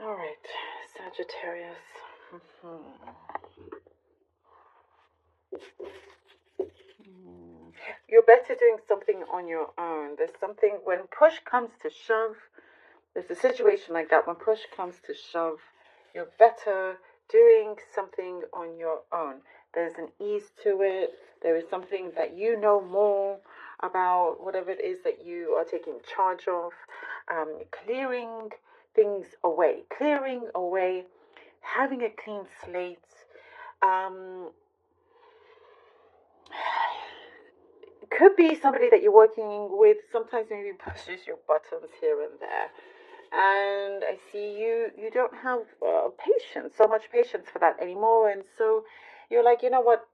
All right, Sagittarius. Mhm. You're better doing something on your own. There's something, when push comes to shove, there's a situation like that. When push comes to shove, you're better doing something on your own. There's an ease to it. There is something that you know more about, whatever it is that you are taking charge of. Clearing things away, having a clean slate. Um, could be somebody that you're working with. Sometimes maybe pushes your buttons here and there, and I see you don't have patience, so much patience for that anymore, and so you're like, you know what,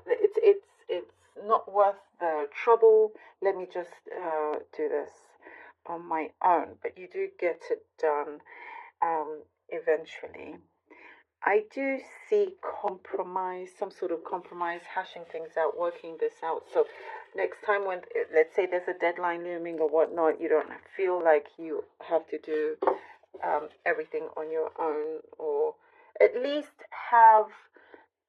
it's not worth the trouble. Let me just do this on my own. But you do get it done eventually. I do see compromise, some sort of compromise, hashing things out, working this out. So next time when, let's say there's a deadline looming or whatnot, you don't feel like you have to do everything on your own, or at least have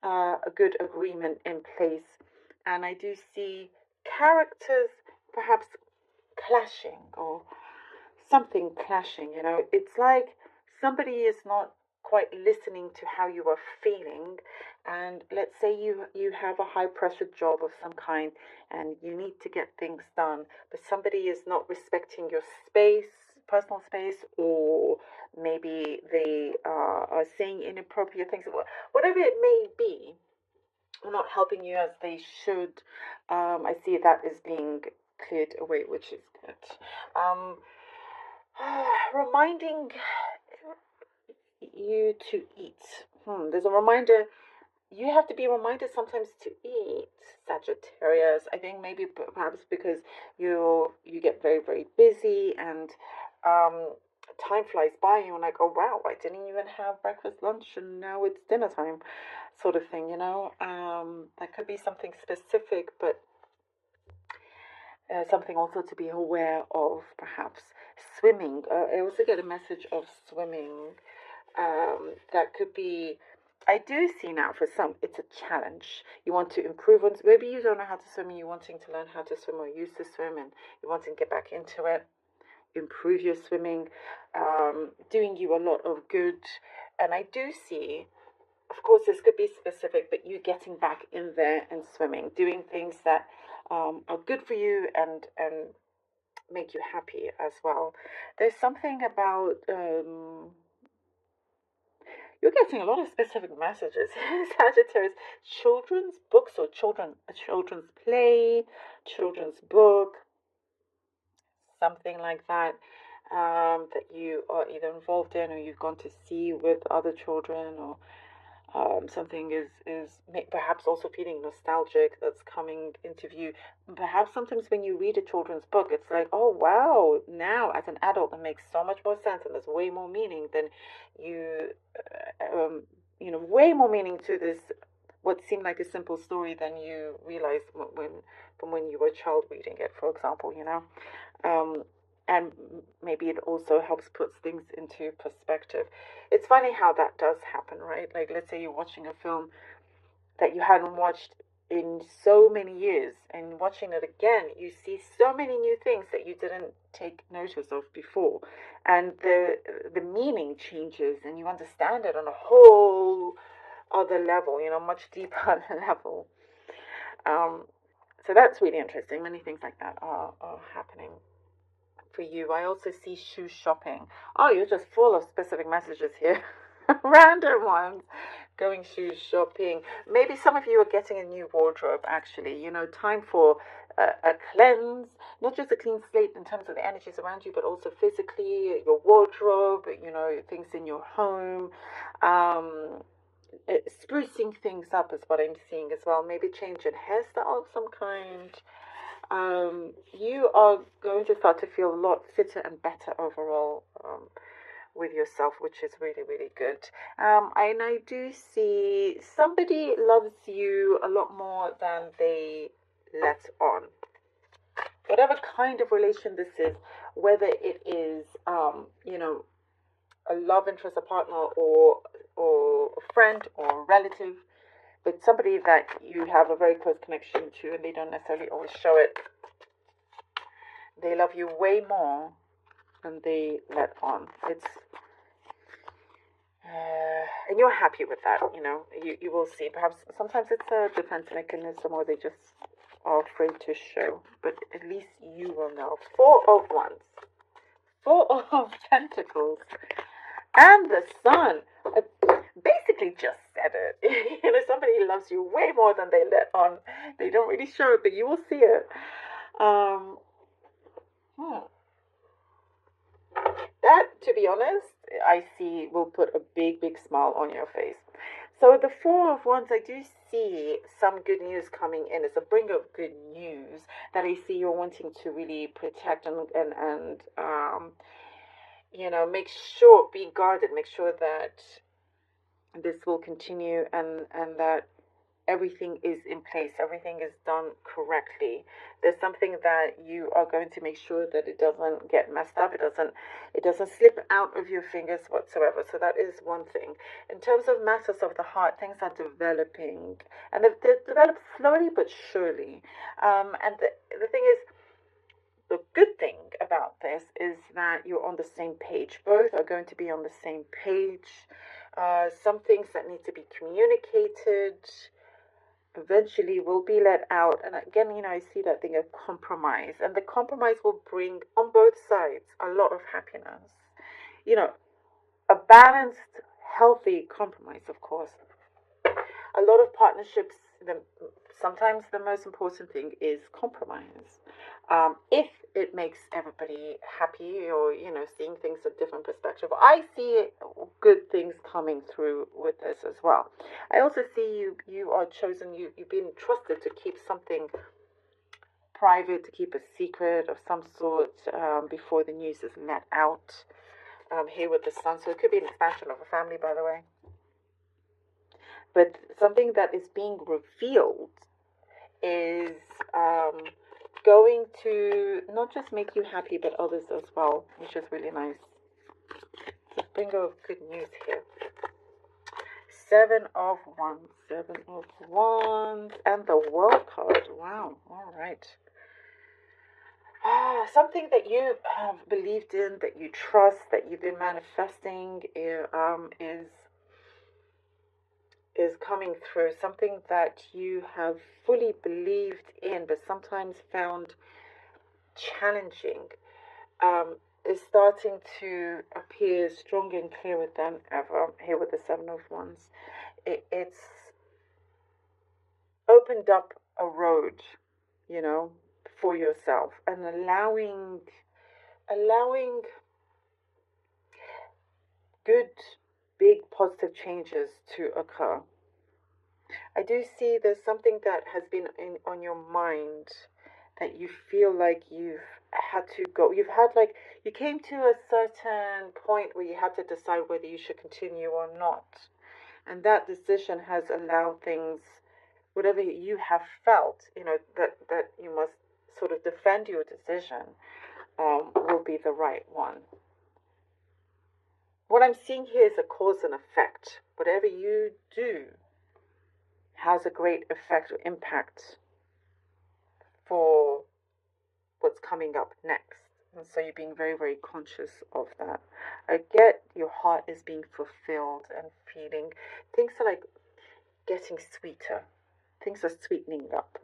a good agreement in place. And I do see characters perhaps clashing, or something clashing. It's like somebody is not quite listening to how you are feeling. And let's say you have a high pressure job of some kind, and you need to get things done, but somebody is not respecting your space, personal space, or maybe they are saying inappropriate things, whatever it may be, or not helping you as they should. I see that is being cleared away, which is good. um, Reminding you to eat. There's a reminder. You have to be reminded sometimes to eat, Sagittarius. I think maybe perhaps because you get very, very busy, and time flies by. And you're like, oh wow, I didn't even have breakfast, lunch, and now it's dinner time, sort of thing. That could be something specific, but something also to be aware of, perhaps swimming. I also get a message of swimming. That could be. I do see now, for some, it's a challenge. You want to improve on. Maybe you don't know how to swim, and you're wanting to learn how to swim, or used to swim, and you want to get back into it. Improve your swimming, doing you a lot of good. And I do see, of course, this could be specific, but you getting back in there and swimming, doing things that are good for you, and make you happy as well. There's something about you're getting a lot of specific messages. Sagittarius, children's books, or children's play, children's book, something like that, that you are either involved in, or you've gone to see with other children, or something is perhaps also feeling nostalgic, that's coming into view. Perhaps sometimes when you read a children's book, it's like, oh wow, now as an adult it makes so much more sense, and there's way more meaning than you, way more meaning to this, what seemed like a simple story, than you realize from when you were a child reading it, for example. Um, and maybe it also helps put things into perspective. It's funny how that does happen, right? Like, let's say you're watching a film that you hadn't watched in so many years, and watching it again, you see so many new things that you didn't take notice of before, and the meaning changes, and you understand it on a whole other level, much deeper level. Um, so that's really interesting. Many things like that are happening for you. I also see shoe shopping. Oh, you're just full of specific messages here. Random ones. Going shoes shopping. Maybe some of you are getting a new wardrobe, actually. Time for a cleanse. Not just a clean slate in terms of the energies around you, but also physically, your wardrobe, things in your home. Um, Sprucing things up is what I'm seeing as well. Maybe change in hairstyle of some kind. You are going to start to feel a lot fitter and better overall, with yourself, which is really, really good. And I do see somebody loves you a lot more than they let on. Whatever kind of relation this is, whether it is, a love interest, a partner, or a friend or a relative, but somebody that you have a very close connection to, and they don't necessarily always show it. They love you way more than they let on. And you're happy with that, you will see. Perhaps sometimes it's a defense mechanism, or they just are afraid to show, but at least you will know. Four of Wands, Four of Pentacles, and the Sun. I basically just said it. Somebody loves you way more than they let on. They don't really show it, but you will see it. That, to be honest, I see will put a big, big smile on your face. So the Four of Wands, I do see some good news coming in. It's a bring of good news that I see you're wanting to really protect and make sure, be guarded, make sure that this will continue and that everything is in place, everything is done correctly. There's something that you are going to make sure that it doesn't get messed up, it doesn't slip out of your fingers whatsoever. So that is one thing. In terms of matters of the heart, things are developing, and they've developed slowly but surely. And the thing is, the good thing about this is that you're on the same page. Both are going to be on the same page. Some things that need to be communicated eventually will be let out. And again, I see that thing of compromise. And the compromise will bring, on both sides, a lot of happiness. A balanced, healthy compromise, of course. A lot of partnerships, sometimes the most important thing is compromise. If it makes everybody happy, or seeing things a different perspective, I see good things coming through with this as well. I also see you are chosen. You've been trusted to keep something private, to keep a secret of some sort before the news is let out. Here with the Sun, so it could be an expansion of a family, by the way. But something that is being revealed is going to not just make you happy, but others as well, which is really nice. So bingo of good news here. Seven of Wands, and the World card. Wow, all right. Something that you have believed in, that you trust, that you've been manifesting is coming through. Something that you have fully believed in, but sometimes found challenging, is starting to appear stronger and clearer than ever. Here with the Seven of Wands, it's opened up a road, for yourself, and allowing good, big, positive changes to occur. I do see there's something that has been on your mind that you feel like you've had to go. You came to a certain point where you had to decide whether you should continue or not. And that decision has allowed things, whatever you have felt, that you must sort of defend your decision, will be the right one. What I'm seeing here is a cause and effect. Whatever you do has a great effect or impact for what's coming up next. And so you're being very, very conscious of that. I get your heart is being fulfilled and feeling. Things are like getting sweeter. Things are sweetening up,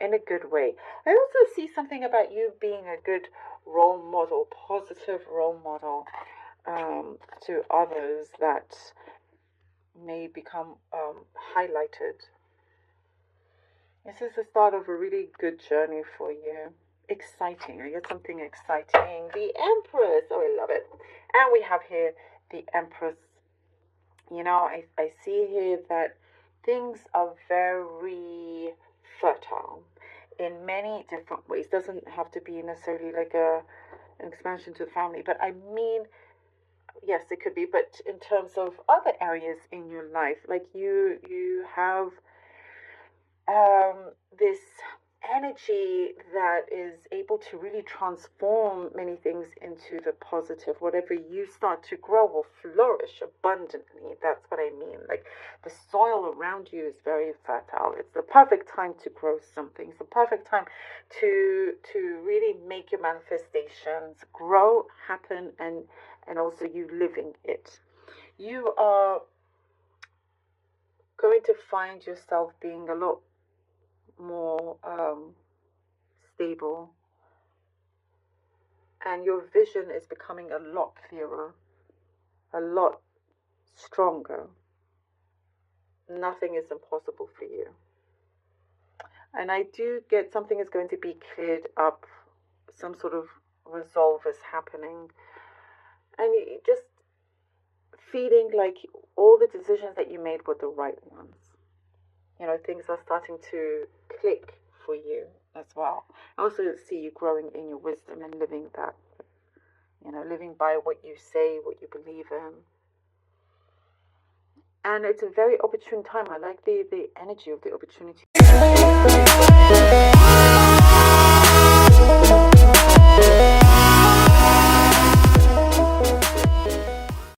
in a good way. I also see something about you being a good role model, positive role model to others that may become highlighted. This is the start of a really good journey for you. Exciting. I get something exciting. The Empress. Oh, I love it. And we have here the Empress. I see here that things are very fertile in many different ways. Doesn't have to be necessarily like an expansion to the family, but I mean, yes, it could be, but in terms of other areas in your life, like you have this energy that is able to really transform many things into the positive. Whatever you start to grow will flourish abundantly. That's what I mean. Like, the soil around you is very fertile. It's the perfect time to grow something. It's the perfect time to really make your manifestations grow, happen, and also you living it. You are going to find yourself being a lot more stable, and your vision is becoming a lot clearer, a lot stronger. Nothing is impossible for you. And I do get something is going to be cleared up, some sort of resolve is happening, and you just feeling like all the decisions that you made were the right ones. You know, things are starting to click for you as well. I also see you growing in your wisdom and living that, you know, living by what you say, what you believe in. And it's a very opportune time. I like the energy of the opportunity.